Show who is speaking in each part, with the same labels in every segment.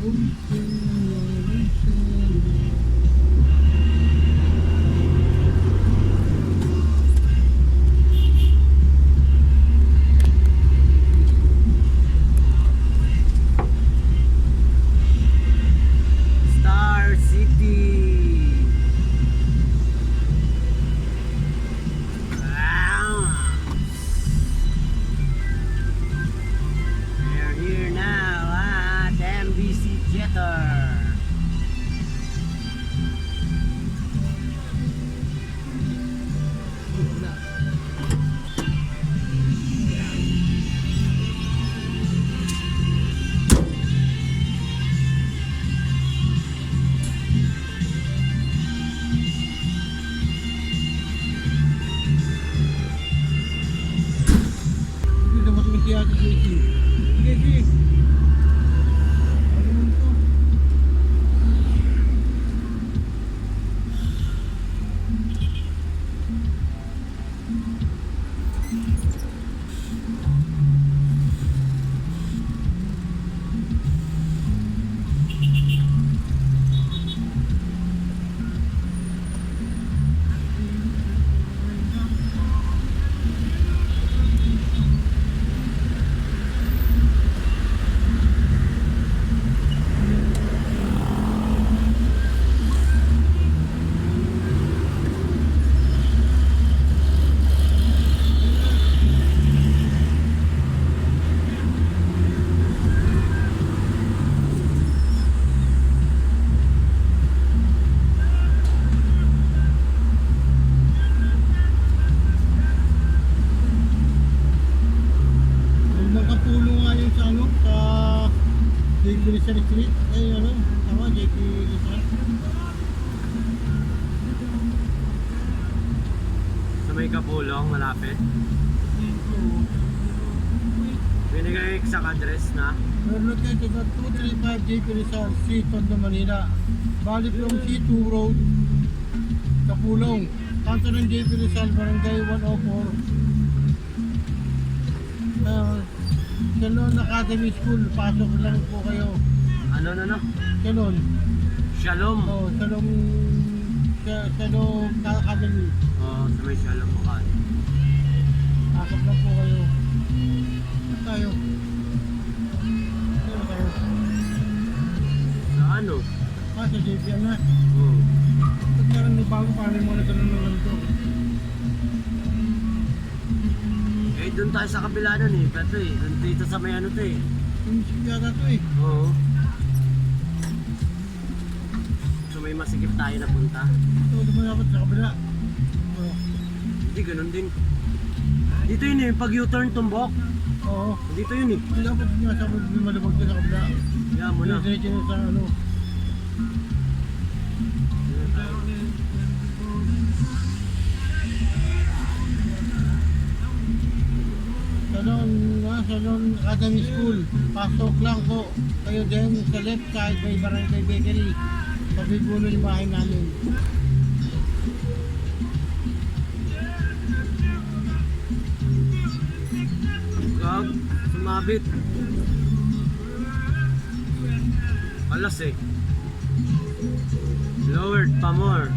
Speaker 1: Star City. We're here now at MBC Theater.
Speaker 2: Hindi na matuloy si Ate Jackie. Jackie! Ano mo ito? Nagkapulo nga yun sa ano, sa Jake Rizal Street. Ay ano, tama, Jake Rizal.
Speaker 1: Sa may Kapulong, malapit.
Speaker 2: Dito.
Speaker 1: Binigay exact address na.
Speaker 2: Meron kayo sa 235 Jake Rizal Street, Tondo, Manila. Bali from C2 Road, Kapulong. Kanto ng Jake Rizal, Barangay 104. Shalom Academy School, pasok lang po kayo.
Speaker 1: Ano?
Speaker 2: Shalom.
Speaker 1: Shalom.
Speaker 2: Oh, Shalom Academy.
Speaker 1: Oh, sa may Shalom mo.
Speaker 2: Pasok lang po kayo. Saan tayo? Saan tayo?
Speaker 1: Sa ano?
Speaker 2: Sa JPM na.
Speaker 1: Oh.
Speaker 2: Ba't meron na bago paano mo na ganun ng ganito?
Speaker 1: Eh, doon tayo sa kabila nun eh. Pero eh, dito sa may ano to eh.
Speaker 2: Yung yata to eh.
Speaker 1: Oo. So may masikip tayo na punta.
Speaker 2: Ito, naman dapat sa kabila. Oh.
Speaker 1: Hindi, ganun din. Dito yun eh, pag U-turn tumbok.
Speaker 2: Oo.
Speaker 1: Dito yun eh.
Speaker 2: Hindi dapat nga sa malabag din sa kabila.
Speaker 1: Kaya mo na.
Speaker 2: Diretso na sa ano. Salon Academy School. Pasok lang po. Kayo din sa left side may Barangay Bakery. Pabigulo yung bahay namin.
Speaker 1: Gag, sumabit. Alas eh. Lowered pa more.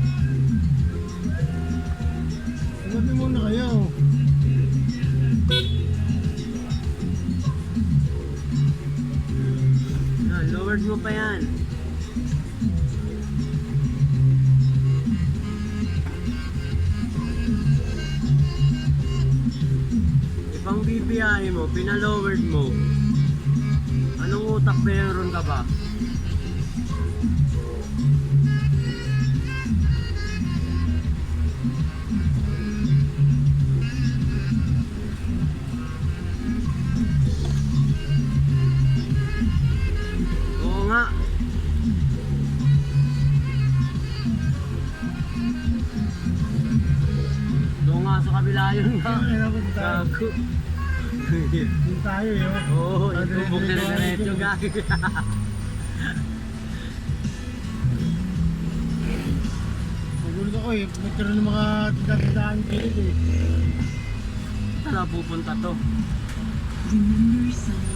Speaker 2: Sabi muna kayo.
Speaker 1: Lowered mo pa yan. Ipang BPI mo, pinalowered mo. Anong utak meron ka ba? Oo nga. Doon nga sa kabila yun nga. Gago.
Speaker 2: Yung tayo yun.
Speaker 1: Oo, itubog na diretso gago.
Speaker 2: Magulat ako eh. Nagkaroon ng mga tindahan kilid eh.
Speaker 1: Saan na pupunta to?
Speaker 3: Remember some